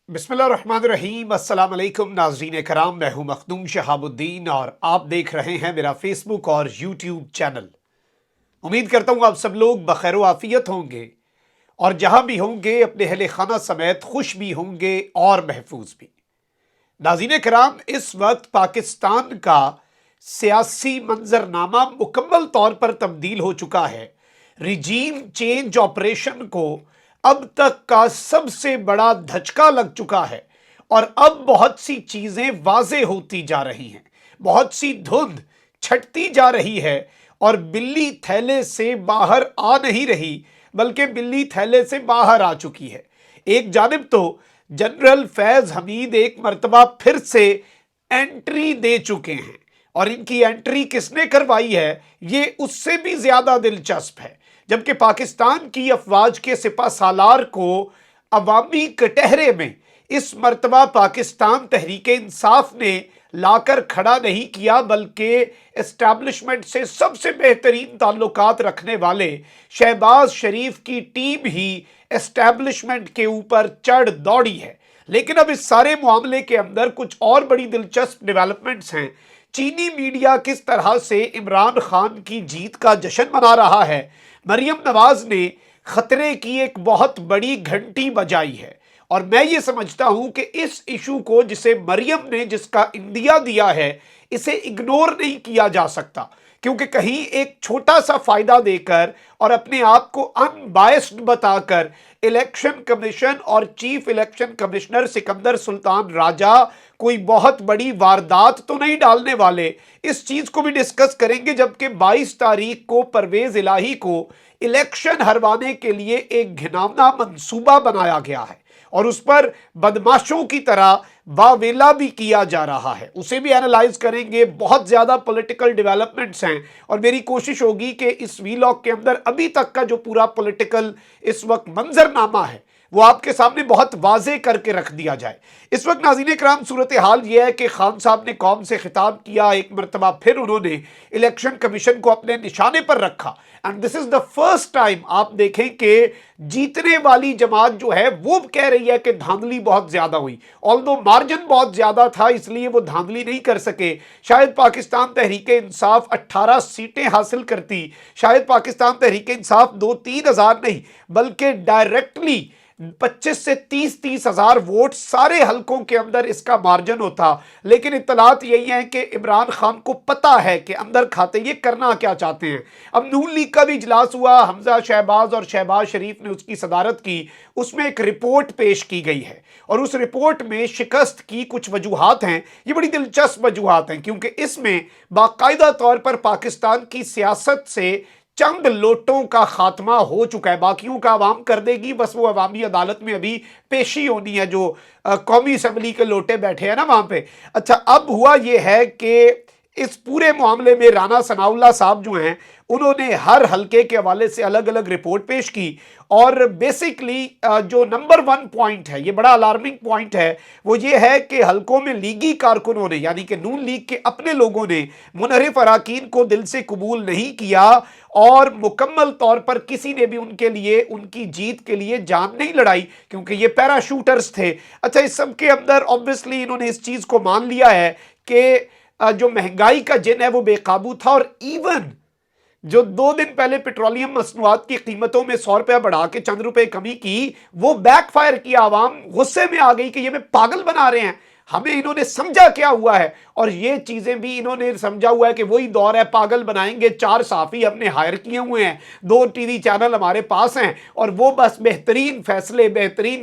बिस्मिल्लाहिर्रहमानिर्रहीम। अस्सलाम वालेकुम नाज़रीन कराम, मैं हूं मखदूम शहाबुद्दीन और आप देख रहे हैं मेरा फेसबुक और यूट्यूब चैनल। उम्मीद करता हूं आप सब लोग बखैर व आफियत होंगे और जहां भी होंगे अपने अहले खाना समेत खुश भी होंगे और महफूज भी। नाज़रीन कराम, इस वक्त पाकिस्तान का सियासी मंजरनामा मुकम्मल तौर पर तब्दील हो चुका है। रिजीम चेंज ऑपरेशन को अब तक का सबसे बड़ा धचका लग चुका है और अब बहुत सी चीजें वाजे होती जा रही हैं, बहुत सी धुंध छटती जा रही है और बिल्ली थैले से बाहर आ नहीं रही बल्कि बिल्ली थैले से बाहर आ चुकी है। एक जानिब तो जनरल फैज हमीद एक मर्तबा फिर से एंट्री दे चुके हैं और इनकी एंट्री किसने करवाई है ये उससे भी ज्यादा दिलचस्प है। जबकि पाकिस्तान की अफवाज के सिपा सालार को अवामी कटहरे में इस मर्तबा पाकिस्तान तहरीक इंसाफ ने लाकर खड़ा नहीं किया बल्कि एस्टैब्लिशमेंट से सबसे बेहतरीन ताल्लुकात रखने वाले शहबाज शरीफ की टीम ही एस्टैब्लिशमेंट के ऊपर चढ़ दौड़ी है। लेकिन अब इस सारे मामले के अंदर कुछ और बड़ी दिलचस्प डेवलपमेंट्स हैं। चीनी मीडिया किस तरह से इमरान खान की जीत का जश्न मना रहा है। मरियम नवाज ने खतरे की एक बहुत बड़ी घंटी बजाई है और मैं ये समझता हूं कि इस इशू को जिसे मरियम ने जिसका इंदिया दिया है इसे इग्नोर नहीं किया जा सकता, क्योंकि कहीं एक छोटा सा फायदा देकर और अपने आप को अनबायस्ड बताकर इलेक्शन कमीशन और chief election commissioner Sikandar Sultan Raja कोई बहुत बड़ी वारदात तो नहीं डालने वाले। इस चीज को भी डिस्कस करेंगे। जबकि 22 तारीख को परवेज इलाही को इलेक्शन हरवाने के लिए एक घिनौना मंसूबा बनाया गया है और उस पर बदमाशों की तरह वावेला भी किया जा रहा है, उसे भी एनालाइज करेंगे। बहुत ज्यादा पॉलिटिकल डेवलपमेंट्स हैं और मेरी कोशिश होगी कि इस वीलॉग के अंदर अभी तक का जो पूरा पॉलिटिकल इस वक्त मंजरनामा है वो आपके सामने बहुत वाजे करके रख दिया जाए। इस वक्त नाज़रीन कराम सूरत हाल यह है कि खान साहब ने कौम से खिताब किया, एक मरतबा फिर उन्होंने इलेक्शन कमीशन को अपने निशाने पर रखा and this is the first time आप देखें कि जीतने वाली जमात जो है वो कह रही है कि धांधली बहुत ज्यादा हुई, ऑल्दो मार्जिन बहुत ज्यादा था इसलिए वो धांधली नहीं कर सके। शायद पाकिस्तान तहरीक इंसाफ 18 सीटें हासिल करती, शायद पाकिस्तान तहरीक इंसाफ 2-3 हज़ार नहीं बल्कि डायरेक्टली 25 से 30 हज़ार वोट सारे हलकों के अंदर इसका मार्जिन होता। लेकिन इत्तलात यही है कि इमरान खान को पता है कि अंदर खाते ये करना क्या चाहते हैं। अब नून लीग का भी इजलास हुआ, हमजा शहबाज और शहबाज शरीफ ने उसकी सदारत की, उसमें एक रिपोर्ट पेश की गई है और उस रिपोर्ट में शिकस्त की कुछ वजूहात हैं। ये बड़ी दिलचस्प वजूहात हैं क्योंकि इसमें बाकायदा तौर पर पाकिस्तान की सियासत से चंद लोटों का खात्मा हो चुका है, बाकियों का आवाम कर देगी, बस वो अवामी अदालत में अभी पेशी होनी है जो कौमी असम्बली के लोटे बैठे हैं ना वहां पे। अच्छा, अब हुआ ये है कि इस पूरे मामले में राना सनाउल्लाह साहब जो हैं उन्होंने हर हलके के हवाले से अलग अलग रिपोर्ट पेश की और बेसिकली जो नंबर 1 पॉइंट है, ये बड़ा अलार्मिंग पॉइंट है, वो ये है कि हलकों में लीगी कारकुनों ने यानी कि नून लीग के अपने लोगों ने मुनहरिफ अराकीन को दिल से कबूल नहीं किया और मुकम्मल तौर पर किसी ने भी उनके लिए उनकी जीत के लिए जान नहीं लड़ाई क्योंकि ये पैराशूटर्स थे। अच्छा, इस सब के अंदर ऑब्वियसली इन्होंने इस चीज को मान लिया है कि जो महंगाई का जिन है वो बेकाबू था और इवन जो 2 दिन पहले पेट्रोलियम मसनूआत की कीमतों में 100 रुपया बढ़ा के चंद रुपए कमी की, वो बैकफायर किया। आवाम गुस्से में आ गई कि ये में पागल बना रहे हैं, हमें इन्होंने समझा क्या हुआ है और ये चीजें भी इन्होंने समझा हुआ है कि वही दौर है, पागल बनाएंगे। 4 साफी हमने हायर किए हुए हैं, 2 टीवी चैनल हमारे पास हैं और वो बस बेहतरीन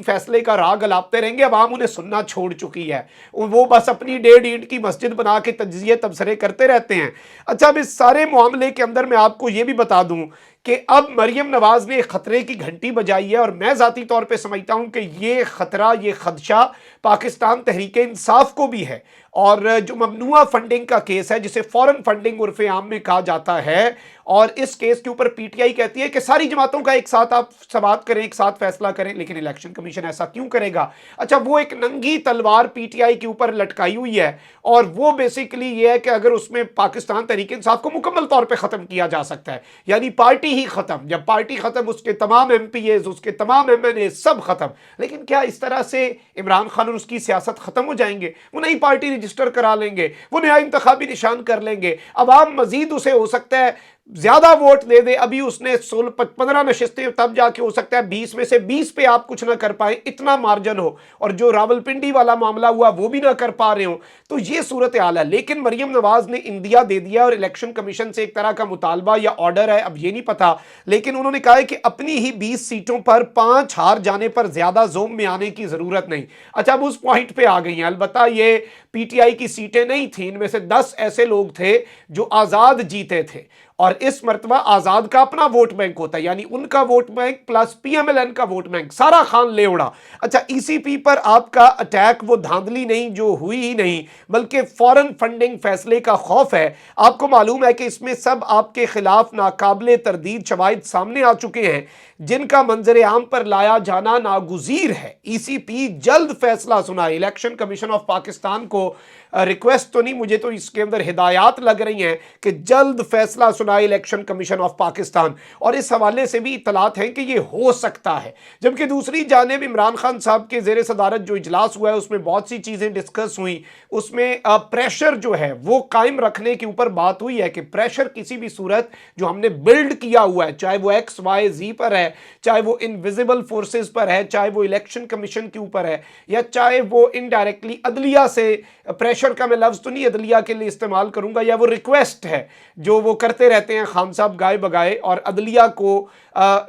फैसले का राग गलाते रहेंगे। अवाम उन्हें सुनना छोड़ चुकी है, वो बस अपनी 1.5 ईंट की मस्जिद बना के तज्जिए तबसरे करते रहते हैं। अच्छा, अब इस सारे मामले के अंदर मैं आपको ये भी बता दूं कि अब मरियम नवाज ने खतरे की घंटी बजाई है और मैं जाती तौर पे समझता हूं कि ये खतरा, ये खदशा पाकिस्तान तहरीक इंसाफ को भी है اور جو ممنوعہ فنڈنگ کا کیس ہے جسے فورن فنڈنگ عرف عام میں کہا جاتا ہے، اور اس کیس کے اوپر پی ٹی آئی کہتی ہے کہ ساری جماعتوں کا ایک ساتھ آپ سماعت کریں، ایک ساتھ فیصلہ کریں، لیکن الیکشن کمیشن ایسا کیوں کرے گا؟ اچھا، وہ ایک ننگی تلوار پی ٹی آئی کے اوپر لٹکائی ہوئی ہے، اور وہ بیسیکلی یہ ہے کہ اگر اس میں پاکستان تحریک انصاف کو مکمل طور پہ ختم کیا جا سکتا ہے، یعنی پارٹی ہی ختم، جب پارٹی ختم اس کے تمام ایم پی ایز، اس کے تمام ایم این اے سب ختم۔ لیکن کیا اس طرح سے عمران خان اور اس کی سیاست ختم ہو جائیں گے؟ وہ نئی پارٹی رجسٹر کرا لیں گے، وہ نیا انتخابی نشان کر لیں گے، عوام مزید اسے ہو سکتا ہے زیادہ ووٹ دے دے، ابھی اس نے 15 نشستیں، تب جا کے ہو سکتا ہے 20 میں سے 20 پہ آپ کچھ نہ کر پائیں، اتنا مارجن ہو، اور جو راولپنڈی والا معاملہ ہوا وہ بھی نہ کر پا رہے ہوں، تو یہ صورتحال ہے۔ لیکن مریم نواز نے اندیا دے دیا، اور الیکشن کمیشن سے ایک طرح کا مطالبہ یا آرڈر ہے، اب یہ نہیں پتا، لیکن انہوں نے کہا ہے کہ اپنی ہی 20 سیٹوں پر 5 ہار جانے پر زیادہ زوم میں آنے کی ضرورت نہیں۔ اچھا، اب اس پوائنٹ پہ آ گئی ہیں، البتہ یہ پی ٹی آئی کی سیٹیں نہیں تھیں، ان میں سے 10 ایسے لوگ تھے جو آزاد جیتے تھے، اور اس مرتبہ آزاد کا اپنا ووٹ بینک ہوتا ہے، یعنی ان کا vote bank plus P M L N کا ووٹ بینک سارا خان لے اڑا۔ اچھا، ای سی پی پر آپ کا اٹیک وہ دھاندلی نہیں جو ہوئی ہی نہیں، بلکہ فورن فنڈنگ فیصلے کا خوف ہے۔ آپ کو معلوم ہے کہ اس میں سب آپ کے خلاف ناقابل تردید شواہد سامنے آ چکے ہیں، جن کا منظر عام پر لایا جانا ناگزیر ہے۔ ای سی پی جلد فیصلہ سنائے۔ الیکشن کمیشن آف پاکستان کو ریکویسٹ تو نہیں، مجھے تو اس کے اندر ہدایات لگ رہی ہیں کہ جلد فیصلہ سنائے الیکشن کمیشن آف پاکستان، اور اس حوالے سے بھی اطلاعات ہیں کہ یہ ہو سکتا ہے۔ جبکہ دوسری جانب عمران خان صاحب کے زیر صدارت جو اجلاس ہوا ہے اس میں بہت سی چیزیں ڈسکس ہوئیں، اس میں پریشر جو ہے وہ قائم رکھنے کے اوپر بات ہوئی ہے کہ پریشر کسی بھی صورت جو ہم نے بلڈ کیا ہوا ہے، چاہے وہ ایکس وائی زی پر ہے، چاہے وہ انویزیبل فورسز پر ہے، چاہے وہ الیکشن کمیشن کے اوپر ہے، یا چاہے وہ انڈائریکٹلی عدلیہ سے، پریشر کا میں لفظ تو نہیں عدلیہ کے لیے استعمال کروں گا، یا وہ ریکویسٹ ہے جو وہ کرتے رہتے ہیں خان صاحب گائے بگائے، اور عدلیہ کو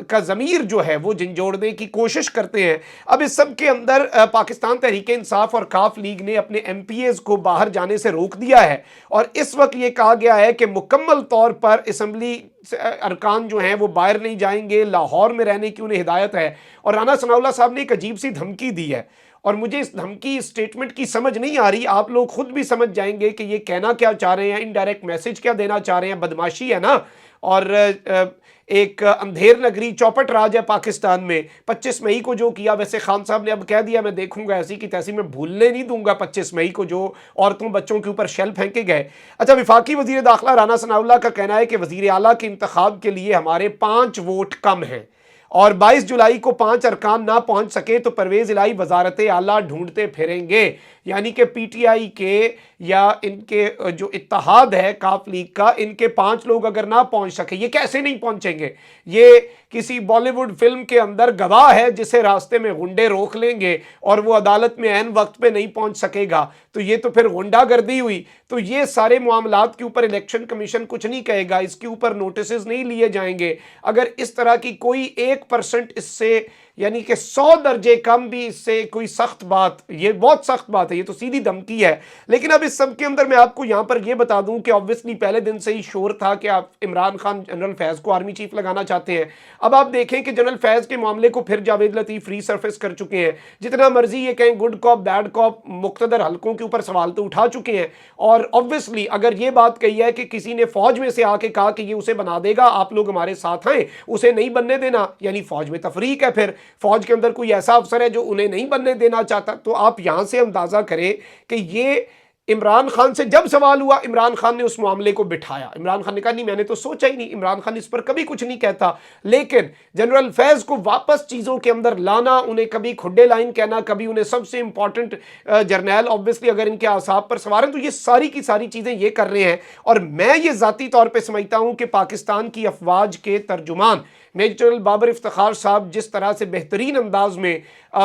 کا ضمیر جو ہے وہ جھنجھوڑنے کی کوشش کرتے ہیں۔ اب اس سب کے اندر پاکستان تحریک انصاف اور کاف لیگ نے اپنے ایم پی ایز کو باہر جانے سے روک دیا ہے، اور اس وقت یہ کہا گیا ہے کہ مکمل طور پر اسمبلی ارکان جو ہیں وہ باہر نہیں جائیں گے، لاہور میں رہنے کی انہیں ہدایت ہے۔ اور رانا ثناء اللہ صاحب نے ایک عجیب سی دھمکی دی ہے، اور مجھے اس دھمکی، اس سٹیٹمنٹ کی سمجھ نہیں آ رہی، آپ لوگ خود بھی سمجھ جائیں گے کہ یہ کہنا کیا چاہ رہے ہیں، انڈائریکٹ میسج کیا دینا چاہ رہے ہیں۔ بدماشی ہے نا، اور ایک اندھیر نگری چوپٹ راج ہے پاکستان میں۔ 25 مئی کو جو کیا، ویسے خان صاحب نے اب کہہ دیا میں دیکھوں گا، ایسی کی تیسی میں بھولنے نہیں دوں گا 25 مئی کو جو عورتوں بچوں کے اوپر شیل پھینکے گئے۔ اچھا، وفاقی وزیر داخلہ رانا ثناء اللہ کا کہنا ہے کہ وزیر اعلیٰ کے انتخاب کے لیے ہمارے 5 ووٹ کم ہیں، اور 22 جولائی کو 5 ارکان نہ پہنچ سکے تو پرویز الہی وزارت اعلیٰ ڈھونڈتے پھریں گے۔ یعنی کہ پی ٹی آئی کے یا ان کے جو اتحاد ہے کاف لیگ کا، ان کے 5 لوگ اگر نہ پہنچ سکے، یہ کیسے نہیں پہنچیں گے؟ یہ کسی بالی ووڈ فلم کے اندر گواہ ہے جسے راستے میں غنڈے روک لیں گے اور وہ عدالت میں عین وقت پہ نہیں پہنچ سکے گا، تو یہ تو پھر غنڈہ گردی ہوئی۔ تو یہ سارے معاملات کے اوپر الیکشن کمیشن کچھ نہیں کہے گا، اس کے اوپر نوٹسز نہیں لیے جائیں گے۔ اگر اس طرح کی کوئی 1% اس سے، یعنی کہ 100 درجے کم بھی اس سے کوئی سخت بات، یہ بہت سخت بات ہے، یہ تو سیدھی دھمکی ہے۔ لیکن اب اس سب کے اندر میں آپ کو یہاں پر یہ بتا دوں کہ obviously پہلے دن سے ہی شور تھا کہ آپ عمران خان جنرل فیض کو آرمی چیف لگانا چاہتے ہیں۔ اب آپ دیکھیں کہ جنرل فیض کے معاملے کو پھر جاوید لطیف ری سرفیس کر چکے ہیں، جتنا مرضی یہ کہیں گڈ کاپ بیڈ کاپ، مقتدر حلقوں کے اوپر سوال تو اٹھا چکے ہیں، اور obviously اگر یہ بات کہی ہے کہ کسی نے فوج میں سے آ کے کہا کہ یہ اسے بنا دے گا، آپ لوگ ہمارے ساتھ ہیں، اسے نہیں بننے دینا، یعنی فوج میں تفریق ہے، پھر فوج کے اندر کوئی ایسا افسر ہے جو انہیں نہیں بننے دینا چاہتا، تو آپ یہاں سے اندازہ کریں کہ یہ عمران خان سے جب سوال ہوا، عمران خان نے اس معاملے کو بٹھایا۔ عمران خان نے کہا نہیں، میں نے تو سوچا ہی نہیں، عمران خان اس پر کبھی کچھ نہیں کہتا۔ لیکن جنرل فیض کو واپس چیزوں کے اندر لانا، انہیں کبھی کھڈے لائن کہنا، کبھی انہیں سب سے امپورٹنٹ جرنیل، obviously اگر ان کے اعصاب پر سوار ہیں تو یہ ساری کی ساری چیزیں یہ کر رہے ہیں۔ اور میں یہ ذاتی طور پہ سمجھتا ہوں کہ پاکستان کی افواج کے ترجمان میجر جنرل بابر افتخار صاحب جس طرح سے بہترین انداز میں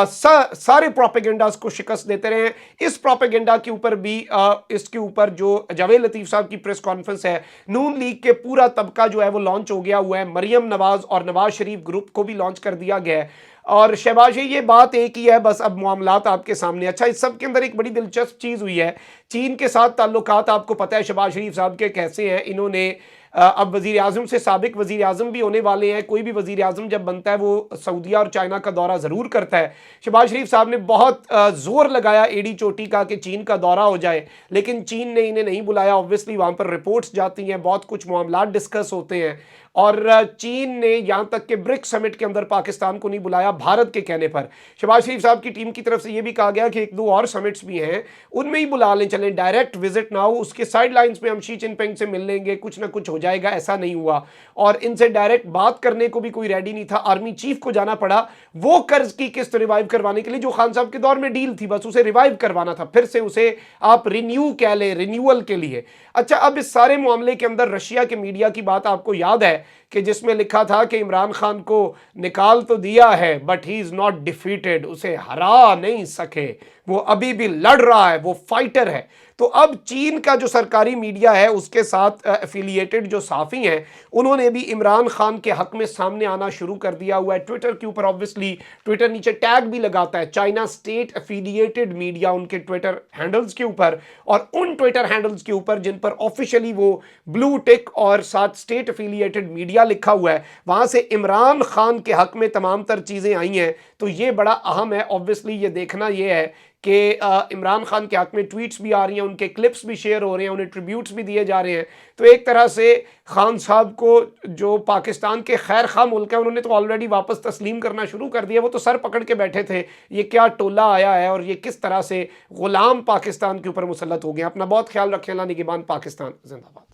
سارے پروپیگنڈاز کو شکست دیتے رہے ہیں، اس پروپیگنڈا کے اوپر بھی اس کے اوپر جو جاوید لطیف صاحب کی پریس کانفرنس ہے، نون لیگ کے پورا طبقہ جو ہے وہ لانچ ہو گیا ہوا ہے، مریم نواز اور نواز شریف گروپ کو بھی لانچ کر دیا گیا ہے، اور شہباز یہ بات ایک ہی ہے، بس اب معاملات آپ کے سامنے۔ اچھا، اس سب کے اندر ایک بڑی دلچسپ چیز ہوئی ہے، چین کے ساتھ تعلقات آپ کو پتہ ہے شہباز شریف صاحب کے کیسے ہیں۔ انہوں نے اب वज़ीर आज़म से साबिक वज़ीर आज़म भी होने वाले हैं। कोई भी वज़ीर आज़म जब बनता है वो सऊदीया और चाइना का दौरा ज़रूर करता है। शहबाज शरीफ साहब ने बहुत ज़ोर लगाया एड़ी चोटी का कि चीन का दौरा हो जाए, लेकिन चीन ने इन्हें नहीं बुलाया। ऑब्वियसली वहाँ पर रिपोर्ट्स जाती हैं, बहुत कुछ मामलात डिस्कस होते हैं, और चीन ने यहाँ तक कि ब्रिक्स समिट के अंदर पाकिस्तान को नहीं बुलाया भारत के कहने पर। शहबाज शरीफ साहब की टीम की तरफ से ये भी कहा गया कि एक दो और समिट्स भी हैं, उनमें ही बुला लें, चलें डायरेक्ट विजिट ना हो, उसके साइड लाइन्स में हम शी जिनपिंग से मिल लेंगे, कुछ ना कुछ हो जाएगा। ऐसा नहीं हुआ, और इनसे डायरेक्ट बात करने को भी कोई रेडी नहीं था। आर्मी चीफ को जाना पड़ा वो कर्ज की किस्त रिवाइव करवाने के लिए, जो खान साहब के दौर में डील थी, बस उसे रिवाइव करवाना था, फिर से उसे आप रिन्यू कह लें, रिन्यूअल के लिए। अच्छा, अब इस सारे मामले के अंदर रशिया के मीडिया की बात आपको याद है कि जिसमें लिखा था कि इमरान खान को निकाल तो दिया है but he is not defeated, उसे हरा नहीं सके, वो अभी भी लड़ रहा है, वो फाइटर है। तो अब चीन का जो सरकारी मीडिया है उसके साथ एफिलिएटेड जो साफ़ी हैं, उन्होंने भी इमरान खान के हक में सामने आना शुरू कर दिया हुआ है ट्विटर के ऊपर। ऑब्वियसली ट्विटर नीचे टैग भी लगाता है चाइना स्टेट एफिलिएटेड मीडिया उनके ट्विटर हैंडल्स के ऊपर, और उन ट्विटर हैंडल्स के ऊपर जिन पर ऑफिशियली वो ब्लू टिक और साथ स्टेट एफिलिएटेड मीडिया लिखा हुआ है, वहां से इमरान खान के हक में तमाम तर चीज़ें आई हैं। तो ये बड़ा अहम है। ऑब्वियसली ये देखना ये है कि इमरान खान के हक में ट्वीट्स भी आ रही हैं, उनके क्लिप्स भी शेयर हो रहे हैं, उन्हें ट्रिब्यूट्स भी दिए जा रहे हैं। तो एक तरह से खान साहब को जो पाकिस्तान के खैर खा मुल्क है, उन्होंने तो ऑलरेडी वापस तस्लीम करना शुरू कर दिया। वो तो सर पकड़ के बैठे थे, ये क्या टोला आया है और ये किस तरह से गुलाम पाकिस्तान के ऊपर मुसल्लत हो गए। अपना बहुत ख्याल रखें। अल्लाह निगहबान। पाकिस्तान जिंदाबाद।